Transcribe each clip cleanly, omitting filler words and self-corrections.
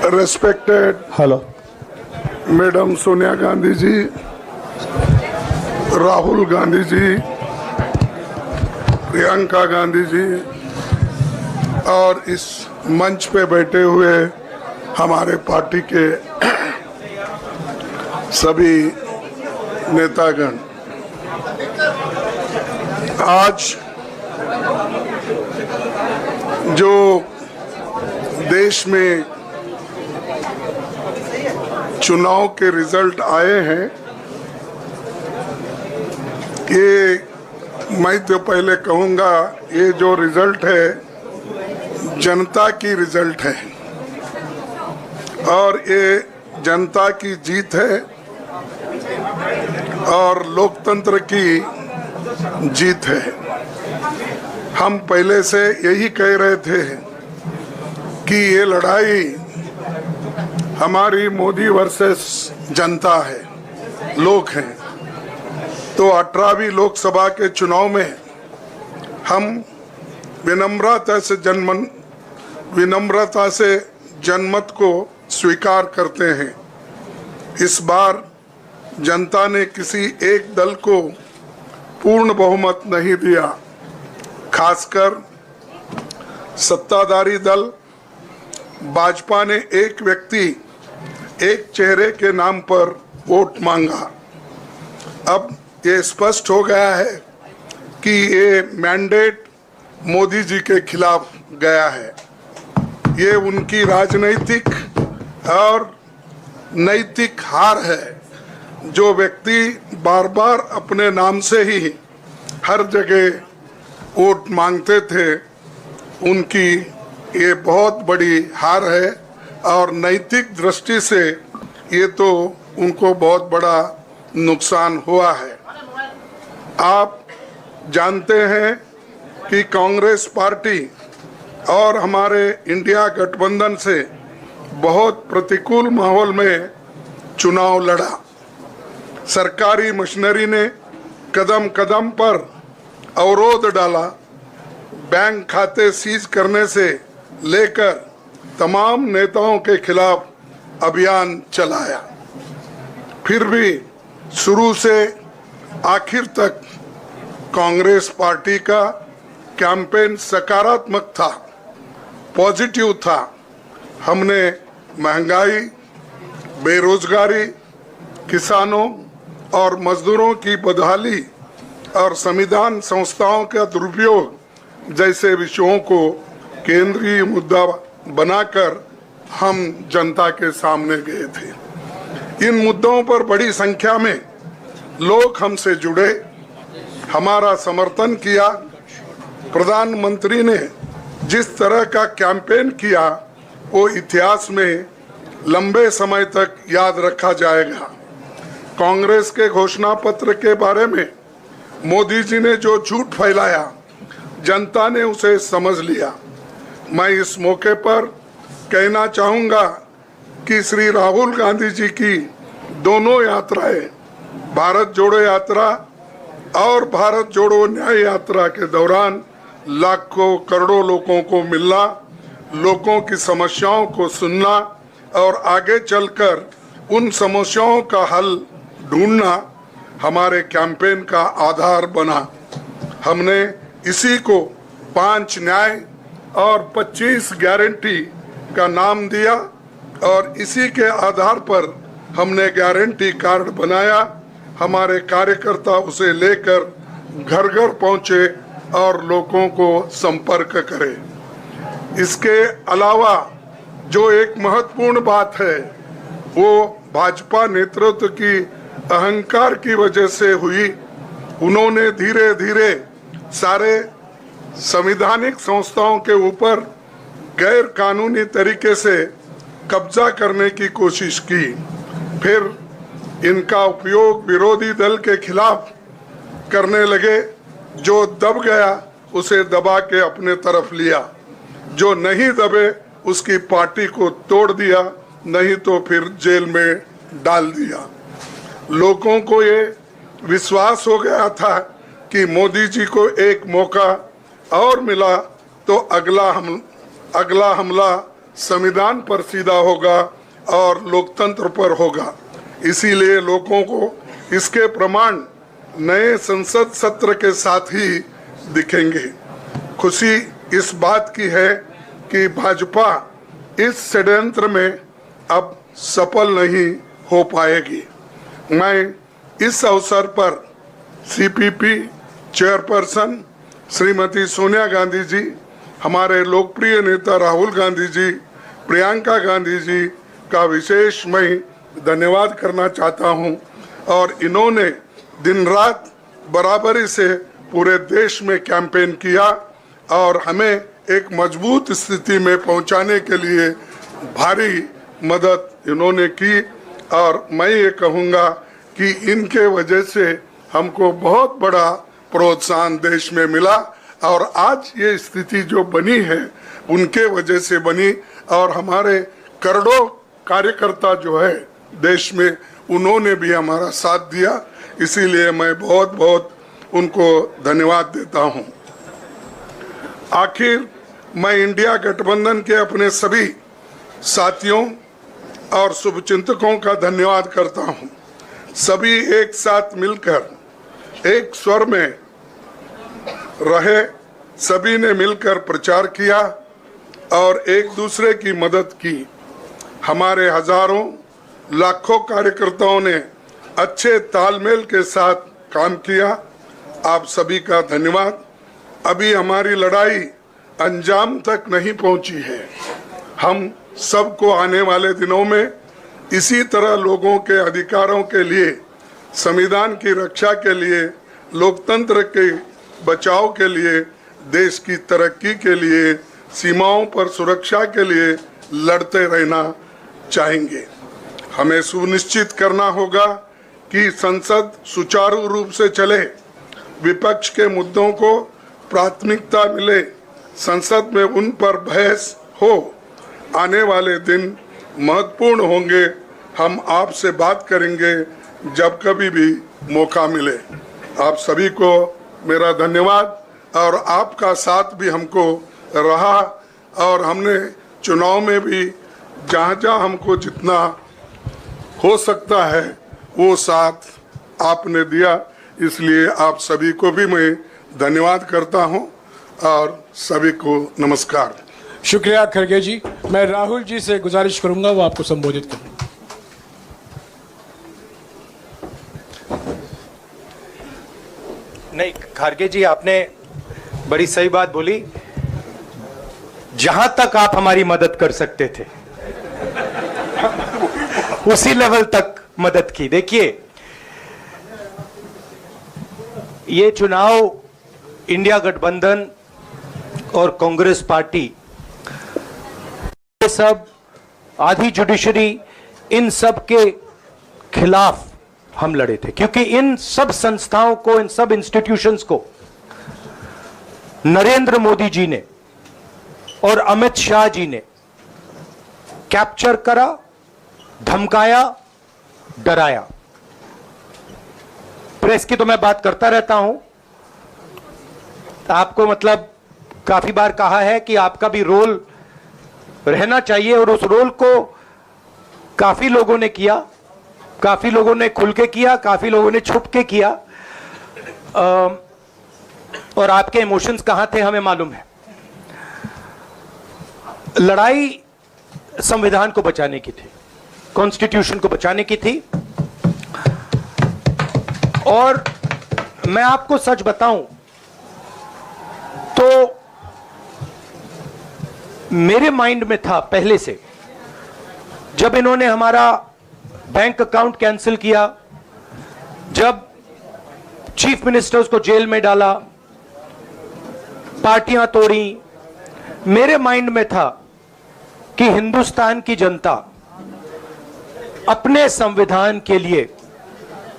Respected Hello. Madam Sonia Gandhi जी, राहुल गांधी जी, प्रियंका गांधी जी और इस मंच पे बैठे हुए हमारे पार्टी के सभी नेतागण, आज जो देश में चुनाव के रिजल्ट आए हैं, ये मैं तो पहले कहूंगा, ये जो रिजल्ट है जनता की रिजल्ट है और ये जनता की जीत है और लोकतंत्र की जीत है। हम पहले से यही कह रहे थे कि ये लड़ाई हमारी मोदी वर्सेस जनता है, लोग हैं। तो 18वीं लोकसभा के चुनाव में हम विनम्रता से जनमत को स्वीकार करते हैं। इस बार जनता ने किसी एक दल को पूर्ण बहुमत नहीं दिया, खासकर सत्ताधारी दल भाजपा ने एक व्यक्ति एक चेहरे के नाम पर वोट मांगा। अब ये स्पष्ट हो गया है कि ये मैंडेट मोदी जी के खिलाफ गया है। ये उनकी राजनीतिक और नैतिक हार है। जो व्यक्ति बार बार अपने नाम से ही हर जगह वोट मांगते थे, उनकी ये बहुत बड़ी हार है और नैतिक दृष्टि से ये तो उनको बहुत बड़ा नुकसान हुआ है। आप जानते हैं कि कांग्रेस पार्टी और हमारे इंडिया गठबंधन से बहुत प्रतिकूल माहौल में चुनाव लड़ा। सरकारी मशीनरी ने कदम कदम पर अवरोध डाला, बैंक खाते सीज करने से लेकर तमाम नेताओं के खिलाफ अभियान चलाया। फिर भी शुरू से आखिर तक कांग्रेस पार्टी का कैंपेन सकारात्मक था, पॉजिटिव था। हमने महंगाई, बेरोजगारी, किसानों और मजदूरों की बदहाली और संविधान संस्थाओं का दुरुपयोग जैसे विषयों को केंद्रीय मुद्दा बनाकर हम जनता के सामने गए थे। इन मुद्दों पर बड़ी संख्या में लोग हमसे जुड़े, हमारा समर्थन किया। प्रधानमंत्री ने जिस तरह का कैंपेन किया वो इतिहास में लंबे समय तक याद रखा जाएगा। कांग्रेस के घोषणा पत्र के बारे में मोदी जी ने जो झूठ फैलाया, जनता ने उसे समझ लिया। मैं इस मौके पर कहना चाहूँगा कि श्री राहुल गांधी जी की दोनों यात्राएं, भारत जोड़ो यात्रा और भारत जोड़ो न्याय यात्रा के दौरान लाखों करोड़ों लोगों को मिलना, लोगों की समस्याओं को सुनना और आगे चलकर उन समस्याओं का हल ढूंढना हमारे कैंपेन का आधार बना। हमने इसी को 5 न्याय और 25 गारंटी का नाम दिया और इसी के आधार पर हमने गारंटी कार्ड बनाया। हमारे कार्यकर्ता उसे लेकर घर घर पहुंचे और लोगों को संपर्क करे। इसके अलावा जो एक महत्वपूर्ण बात है वो भाजपा नेतृत्व की अहंकार की वजह से हुई। उन्होंने धीरे धीरे सारे संवैधानिक संस्थाओं के ऊपर गैर कानूनी तरीके से कब्जा करने की कोशिश की। फिर इनका उपयोग विरोधी दल के खिलाफ करने लगे। जो दब गया उसे दबा के अपने तरफ लिया, जो नहीं दबे उसकी पार्टी को तोड़ दिया, नहीं तो फिर जेल में डाल दिया। लोगों को ये विश्वास हो गया था कि मोदी जी को एक मौका और मिला तो अगला हमला संविधान पर सीधा होगा और लोकतंत्र पर होगा। इसीलिए लोगों को इसके प्रमाण नए संसद सत्र के साथ ही दिखेंगे। खुशी इस बात की है कि भाजपा इस षड्यंत्र में अब सफल नहीं हो पाएगी। मैं इस अवसर पर सीपीपी चेयरपर्सन श्रीमती सोनिया गांधी जी, हमारे लोकप्रिय नेता राहुल गांधी जी, प्रियंका गांधी जी का विशेष मैं धन्यवाद करना चाहता हूं। और इन्होंने दिन रात बराबरी से पूरे देश में कैंपेन किया और हमें एक मजबूत स्थिति में पहुंचाने के लिए भारी मदद इन्होंने की। और मैं ये कहूँगा कि इनके वजह से हमको बहुत बड़ा प्रोत्साहन देश में मिला और आज ये स्थिति जो बनी है उनके वजह से बनी। और हमारे करोड़ों कार्यकर्ता जो है देश में, उन्होंने भी हमारा साथ दिया। इसीलिए मैं बहुत बहुत उनको धन्यवाद देता हूं। आखिर मैं इंडिया गठबंधन के अपने सभी साथियों और शुभचिंतकों का धन्यवाद करता हूं। सभी एक साथ मिलकर एक स्वर में रहे, सभी ने मिलकर प्रचार किया और एक दूसरे की मदद की। हमारे हजारों लाखों कार्यकर्ताओं ने अच्छे तालमेल के साथ काम किया। आप सभी का धन्यवाद। अभी हमारी लड़ाई अंजाम तक नहीं पहुंची है। हम सबको आने वाले दिनों में इसी तरह लोगों के अधिकारों के लिए, संविधान की रक्षा के लिए, लोकतंत्र के बचाव के लिए, देश की तरक्की के लिए, सीमाओं पर सुरक्षा के लिए लड़ते रहना चाहेंगे। हमें सुनिश्चित करना होगा कि संसद सुचारू रूप से चले, विपक्ष के मुद्दों को प्राथमिकता मिले, संसद में उन पर बहस हो। आने वाले दिन महत्वपूर्ण होंगे। हम आपसे बात करेंगे जब कभी भी मौका मिले। आप सभी को मेरा धन्यवाद और आपका साथ भी हमको रहा और हमने चुनाव में भी जहाँ हमको जितना हो सकता है वो साथ आपने दिया। इसलिए आप सभी को भी मैं धन्यवाद करता हूं और सभी को नमस्कार। शुक्रिया खड़गे जी। मैं राहुल जी से गुजारिश करूंगा वो आपको संबोधित करें। नहीं, खड़गे जी आपने बड़ी सही बात बोली। जहां तक आप हमारी मदद कर सकते थे उसी लेवल तक मदद की। देखिए, ये चुनाव इंडिया गठबंधन और कांग्रेस पार्टी, ये सब आधी जुडिशरी, इन सब के खिलाफ हम लड़े थे, क्योंकि इन सब संस्थाओं को, इन सब इंस्टीट्यूशंस को नरेंद्र मोदी जी ने और अमित शाह जी ने कैप्चर करा, धमकाया, डराया। प्रेस की तो मैं बात करता रहता हूं। आपको मतलब काफी बार कहा है कि आपका भी रोल रहना चाहिए, और उस रोल को काफी लोगों ने किया, काफी लोगों ने खुल के किया, काफी लोगों ने छुप के किया। और आपके इमोशंस कहां थे हमें मालूम है। लड़ाई संविधान को बचाने की थी, कॉन्स्टिट्यूशन को बचाने की थी। और मैं आपको सच बताऊं तो मेरे माइंड में था पहले से, जब इन्होंने हमारा बैंक अकाउंट कैंसिल किया, जब चीफ मिनिस्टर्स को जेल में डाला, पार्टियां तोड़ी, मेरे माइंड में था कि हिंदुस्तान की जनता अपने संविधान के लिए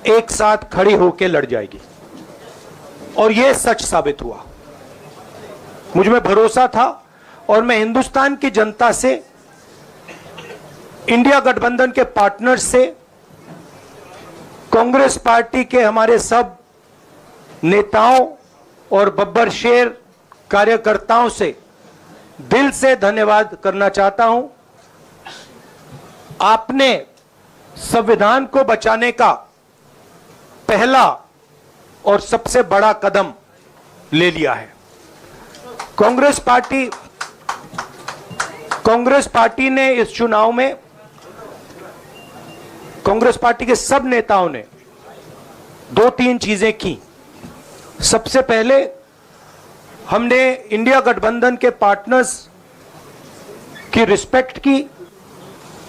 एक साथ खड़ी होकर लड़ जाएगी। और यह सच साबित हुआ। मुझ में भरोसा था और मैं हिंदुस्तान की जनता से, इंडिया गठबंधन के पार्टनर्स से, कांग्रेस पार्टी के हमारे सब नेताओं और बब्बर शेर कार्यकर्ताओं से दिल से धन्यवाद करना चाहता हूं। आपने संविधान को बचाने का पहला और सबसे बड़ा कदम ले लिया है। कांग्रेस पार्टी ने इस चुनाव में, कांग्रेस पार्टी के सब नेताओं ने 2-3 चीजें की। सबसे पहले हमने इंडिया गठबंधन के पार्टनर्स की रिस्पेक्ट की,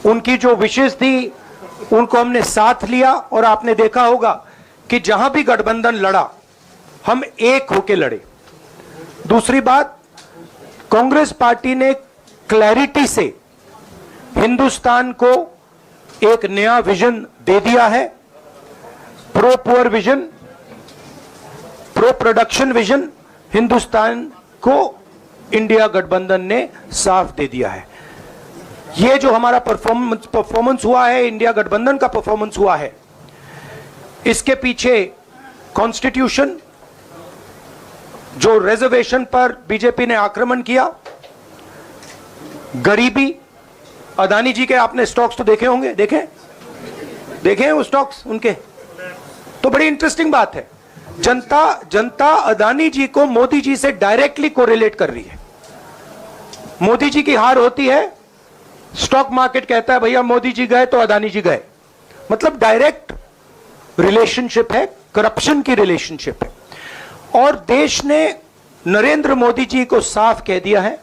उनकी जो विशेष थी उनको हमने साथ लिया, और आपने देखा होगा कि जहां भी गठबंधन लड़ा हम एक होकर लड़े। दूसरी बात, कांग्रेस पार्टी ने क्लैरिटी से हिंदुस्तान को एक नया विजन दे दिया है। Pro poor vision, pro production vision Hindustan को इंडिया गठबंधन ने साफ दे दिया है। ये जो हमारा परफॉर्मेंस हुआ है, इंडिया गठबंधन का परफॉर्मेंस हुआ है, इसके पीछे कॉन्स्टिट्यूशन, जो रिजर्वेशन पर बीजेपी ने आक्रमण किया, गरीबी, अदानी जी के आपने स्टॉक्स तो देखे होंगे, देखे हैं वो स्टॉक्स उनके, तो बड़ी इंटरेस्टिंग बात है। जनता अदानी जी को मोदी जी से डायरेक्टली कोरिलेट कर रही है। मोदी जी की हार होती है, स्टॉक मार्केट कहता है भैया मोदी जी गए तो अदानी जी गए, मतलब डायरेक्ट रिलेशनशिप है, करप्शन की रिलेशनशिप है। और देश ने नरेंद्र मोदी जी को साफ कह दिया है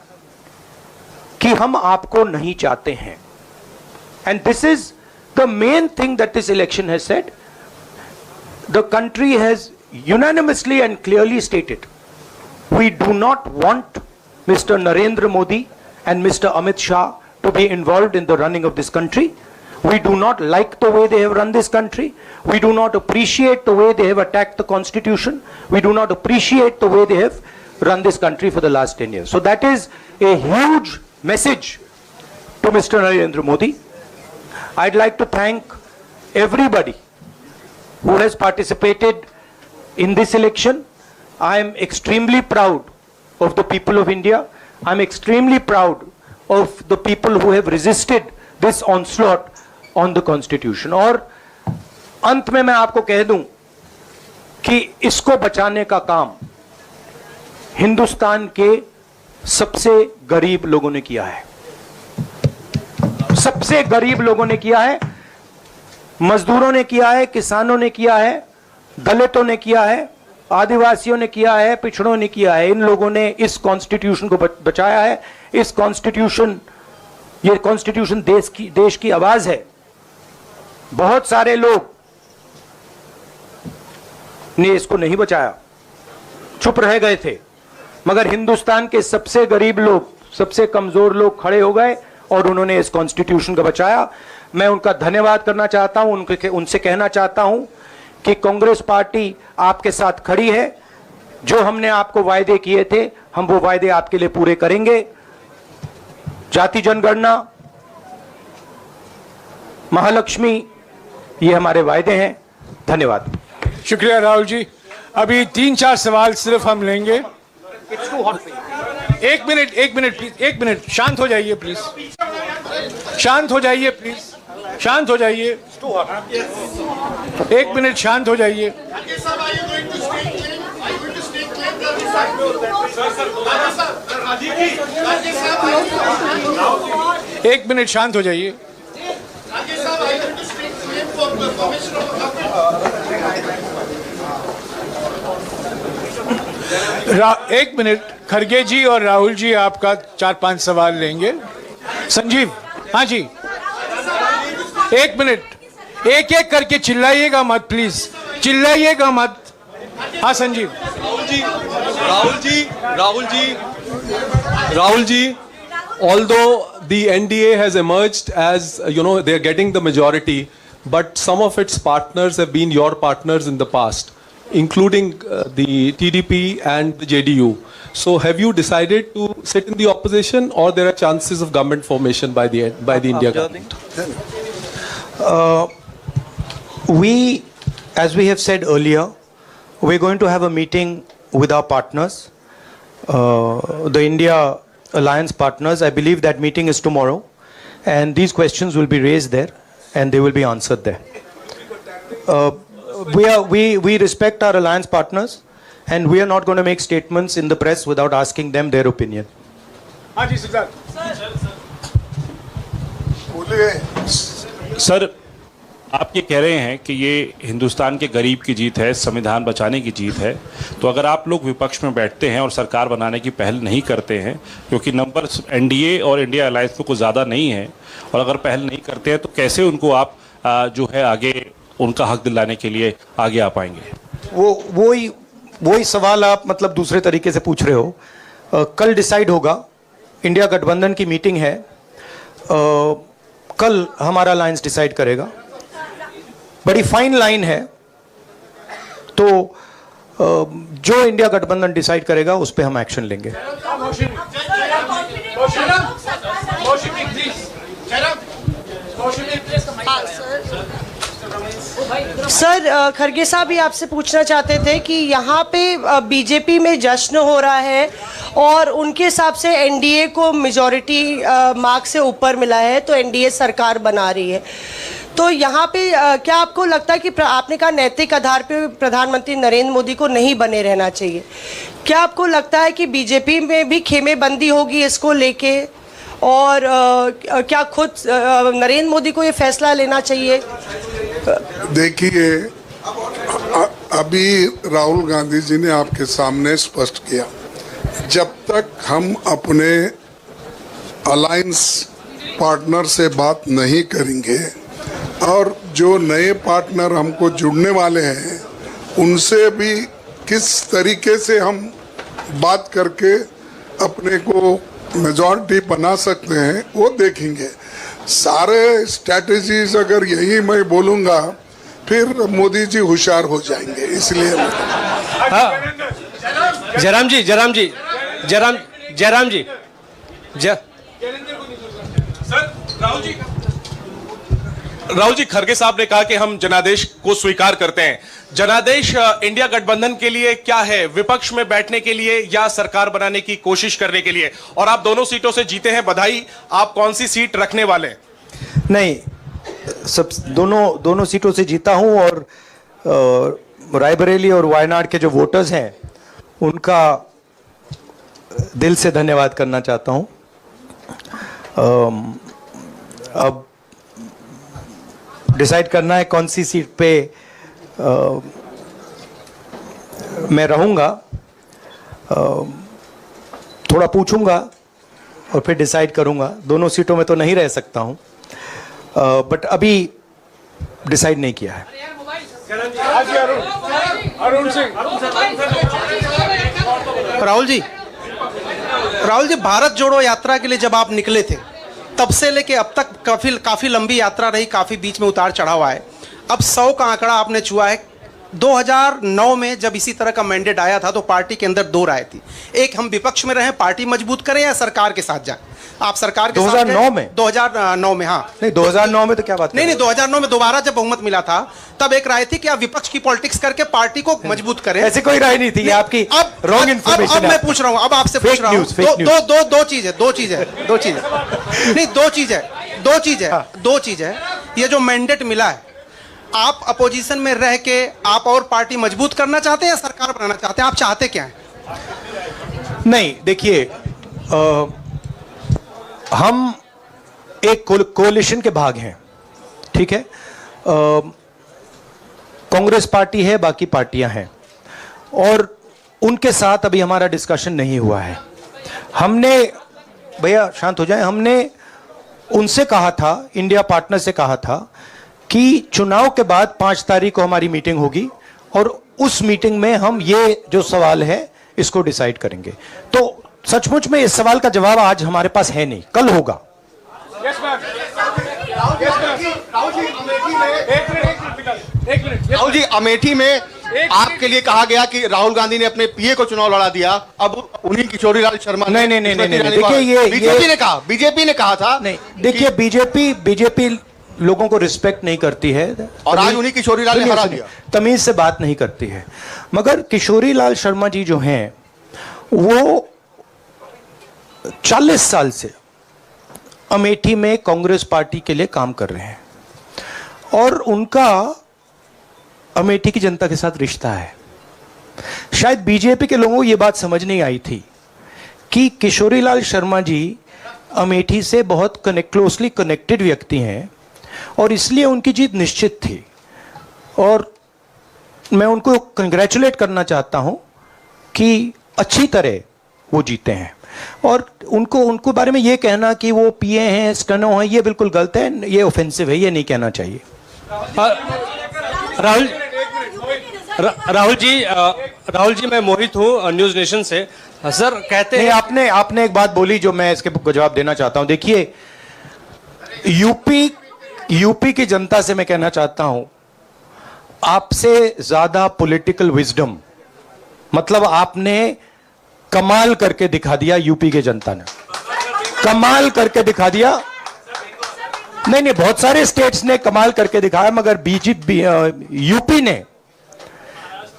कि हम आपको नहीं चाहते हैं। And this is the main thing that this election has said. The country has unanimously and clearly stated, we do not want Mr. Narendra Modi and Mr. Amit Shah to be involved in the running of this country. We do not like the way they have run this country. We do not appreciate the way they have attacked the constitution. We do not appreciate the way they have run this country for the last 10 years. So that is a huge message to Mr. Narendra Modi. I'd like to thank everybody who has participated in this election. I am extremely proud of the people of India. I am extremely proud of the people who have resisted this onslaught on the constitution. और अंत में मैं आपको कह दूं कि इसको बचाने का काम हिंदुस्तान के सबसे गरीब लोगों ने किया है। सबसे गरीब लोगों ने किया है, मजदूरों ने किया है, किसानों ने किया है, दलितों ने किया है, आदिवासियों ने किया है, पिछड़ों ने किया है। इन लोगों ने इस कॉन्स्टिट्यूशन को बचाया है। इस कॉन्स्टिट्यूशन, ये कॉन्स्टिट्यूशन देश की आवाज है। बहुत सारे लोग ने इसको नहीं बचाया, चुप रह गए थे, मगर हिंदुस्तान के सबसे गरीब लोग, सबसे कमजोर लोग खड़े हो गए और उन्होंने इस कॉन्स्टिट्यूशन को बचाया। मैं उनका धन्यवाद करना चाहता हूं, उनसे कहना चाहता हूं कि कांग्रेस पार्टी आपके साथ खड़ी है। जो हमने आपको वायदे किए थे, हम वो वायदे आपके लिए पूरे करेंगे। जाति जनगणना, महालक्ष्मी, ये हमारे वायदे हैं। धन्यवाद। शुक्रिया राहुल जी। अभी 3-4 सवाल सिर्फ हम लेंगे। एक मिनट प्लीज, एक मिनट, शांत हो जाइए प्लीज, शांत हो जाइए प्लीज, शांत हो जाइए, एक मिनट शांत हो जाइए। एक मिनट शांत हो जाइए। एक मिनट, खड़गे जी और राहुल जी आपका 4-5 सवाल लेंगे। संजीव, हाँ जी, एक मिनट, एक एक करके चिल्लाइएगा मत प्लीज, चिल्लाइएगा मत। हाँ Sanjeev. Rahul ji, although the NDA has emerged as, they are getting the majority, but some of its partners have been your partners in the past, including the TDP and the JDU. So have you decided to sit in the opposition, or there are chances of government formation by the India government? We, as we have said earlier, we're going to have a meeting with our partners, the India Alliance partners. I believe that meeting is tomorrow. and these questions will be raised there and they will be answered there. We respect our alliance partners and we are not going to make statements in the press without asking them their opinion. हाँ जी सिद्धार्थ। बोलिए। Sir, आप ये कह रहे हैं कि ये हिंदुस्तान के गरीब की जीत है, संविधान बचाने की जीत है, तो अगर आप लोग विपक्ष में बैठते हैं और सरकार बनाने की पहल नहीं करते हैं, क्योंकि नंबर एनडीए और इंडिया अलायंस में कुछ ज़्यादा नहीं है, और अगर पहल नहीं करते हैं तो कैसे उनको आप जो है आगे उनका हक दिलाने के लिए आगे आ पाएंगे? वही सवाल आप मतलब दूसरे तरीके से पूछ रहे हो। कल डिसाइड होगा, इंडिया गठबंधन की मीटिंग है, कल हमारा अलायंस डिसाइड करेगा। बड़ी फाइन लाइन है, तो जो इंडिया गठबंधन डिसाइड करेगा उस पर हम एक्शन लेंगे। सर, खरगे साहब भी आपसे पूछना चाहते थे कि यहाँ पे बीजेपी में जश्न हो रहा है और उनके हिसाब से एनडीए को मेजॉरिटी मार्क से ऊपर मिला है, तो एनडीए सरकार बना रही है। तो यहाँ पे क्या आपको लगता है कि आपने कहा नैतिक आधार पे प्रधानमंत्री नरेंद्र मोदी को नहीं बने रहना चाहिए, क्या आपको लगता है कि बीजेपी में भी खेमेबंदी होगी इसको लेके, और क्या खुद नरेंद्र मोदी को ये फैसला लेना चाहिए? देखिए, अभी राहुल गांधी जी ने आपके सामने स्पष्ट किया, जब तक हम अपने अलायंस पार्टनर से बात नहीं करेंगे और जो नए पार्टनर हमको जुड़ने वाले हैं उनसे भी किस तरीके से हम बात करके अपने को मेजॉरिटी बना सकते हैं वो देखेंगे। सारे स्ट्रैटेजीज अगर यही मैं बोलूँगा फिर मोदी जी होशियार हो जाएंगे, इसलिए जयराम जी राहुल जी, खरगे साहब ने कहा कि हम जनादेश को स्वीकार करते हैं। जनादेश इंडिया गठबंधन के लिए क्या है? विपक्ष में बैठने के लिए या सरकार बनाने की कोशिश करने के लिए? और आप दोनों सीटों से जीते हैं, बधाई। आप कौन सी सीट रखने वाले हैं? नहीं, सब दोनों सीटों से जीता हूं और रायबरेली और वायनाड के जो वोटर्स हैं उनका दिल से धन्यवाद करना चाहता हूं। अब डिसाइड करना है कौन सी सीट पे मैं रहूंगा, थोड़ा पूछूंगा और फिर डिसाइड करूंगा। दोनों सीटों में तो नहीं रह सकता हूं, बट अभी डिसाइड नहीं किया है। राहुल जी, भारत जोड़ो यात्रा के लिए जब आप निकले थे तब से लेके अब तक काफी लंबी यात्रा रही, काफी बीच में उतार चढ़ाव आए। अब 100 का आंकड़ा आपने छुआ है। 2009 में जब इसी तरह का मैंडेट आया था तो पार्टी के अंदर दो राय थी, एक हम विपक्ष में रहें, पार्टी मजबूत करें, या सरकार के साथ जाएं। आप सरकार के 2009 में 2009 में हाँ नहीं, 2009 में तो क्या बात नहीं 2009 में दोबारा जब बहुमत मिला था तब एक राय थी कि आप विपक्ष की पॉलिटिक्स करके पार्टी को मजबूत करें। ऐसी कोई राय नहीं थी, ये आपकी रॉन्ग इंफॉर्मेशन है। अब मैं पूछ रहा हूं, अब आपसे पूछ रहा हूं, दो चीज है। ये जो मैंडेट मिला है, आप अपोजिशन में रह के आप और पार्टी मजबूत करना चाहते हैं या सरकार बनाना चाहते हैं? आप चाहते क्या हैं? नहीं, देखिए, हम एक कोalition के भाग हैं, ठीक है। कांग्रेस पार्टी है, बाकी पार्टियां हैं, और उनके साथ अभी हमारा डिस्कशन नहीं हुआ है। हमने, भैया शांत हो जाए, हमने उनसे कहा था, इंडिया पार्टनर से कहा था कि चुनाव के बाद 5 तारीख को हमारी मीटिंग होगी और उस मीटिंग में हम ये जो सवाल है इसको डिसाइड करेंगे। तो सचमुच में इस सवाल का जवाब आज हमारे पास है नहीं, कल होगा। राहुल जी, अमेठी में आपके लिए कहा गया कि राहुल गांधी ने अपने पीए को चुनाव लड़ा दिया, अब उन्हीं किशोरीलाल शर्मा नहीं, देखिए, ये बीजेपी ने कहा था। नहीं, देखिए, बीजेपी लोगों को रिस्पेक्ट नहीं करती है और आज उन्हीं किशोरीलाल ने हरा दिया, तमीज से बात नहीं करती है। मगर किशोरीलाल शर्मा जी जो हैं वो 40 साल से अमेठी में कांग्रेस पार्टी के लिए काम कर रहे हैं और उनका अमेठी की जनता के साथ रिश्ता है। शायद बीजेपी के लोगों को यह बात समझ नहीं आई थी कि किशोरीलाल शर्मा जी अमेठी से बहुत क्लोजली कनेक्टेड व्यक्ति हैं और इसलिए उनकी जीत निश्चित थी और मैं उनको कंग्रेचुलेट करना चाहता हूं कि अच्छी तरह वो जीते हैं। और उनको बारे में ये कहना कि वो पिए हैं, स्टनो हैं, ये बिल्कुल गलत है, ये ऑफेंसिव है, ये नहीं कहना चाहिए। राहुल जी मैं मोहित हूँ न्यूज नेशन से। सर कहते हैं आपने एक बात बोली जो मैं इसके जवाब देना चाहता हूं। देखिए यूपी की जनता से मैं कहना चाहता हूं, आपसे ज्यादा पॉलिटिकल विजडम, मतलब आपने कमाल करके दिखा दिया। यूपी के जनता ने कमाल करके दिखा दिया। नहीं, बहुत सारे स्टेट्स ने कमाल करके दिखाया, मगर बीजेपी यूपी ने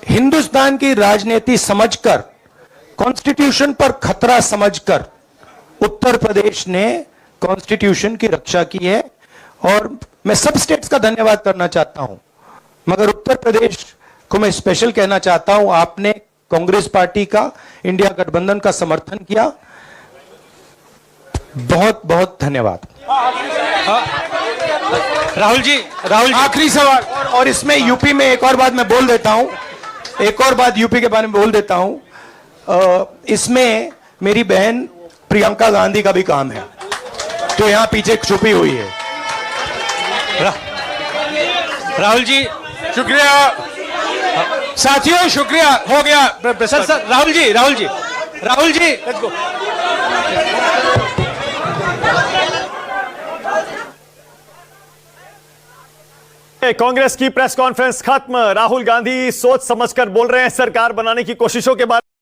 हिंदुस्तान की राजनीति समझकर, कॉन्स्टिट्यूशन पर खतरा समझकर उत्तर प्रदेश ने कॉन्स्टिट्यूशन की रक्षा की है। और मैं सब स्टेट्स का धन्यवाद करना चाहता हूं, मगर उत्तर प्रदेश को मैं स्पेशल कहना चाहता हूं, आपने कांग्रेस पार्टी का, इंडिया गठबंधन का समर्थन किया। बहुत बहुत धन्यवाद। राहुल जी आखिरी सवाल, और इसमें यूपी में एक और बात मैं बोल देता हूं, एक और बात यूपी के बारे में बोल देता हूं। इसमें मेरी बहन प्रियंका गांधी का भी काम है, जो यहां पीछे छुपी हुई है। राहुल जी शुक्रिया साथियों, शुक्रिया, हो गया। Sir Rahul ji let's go. Congress की प्रेस कॉन्फ्रेंस खत्म। राहुल गांधी सोच समझकर बोल रहे हैं सरकार बनाने की कोशिशों के बारे में।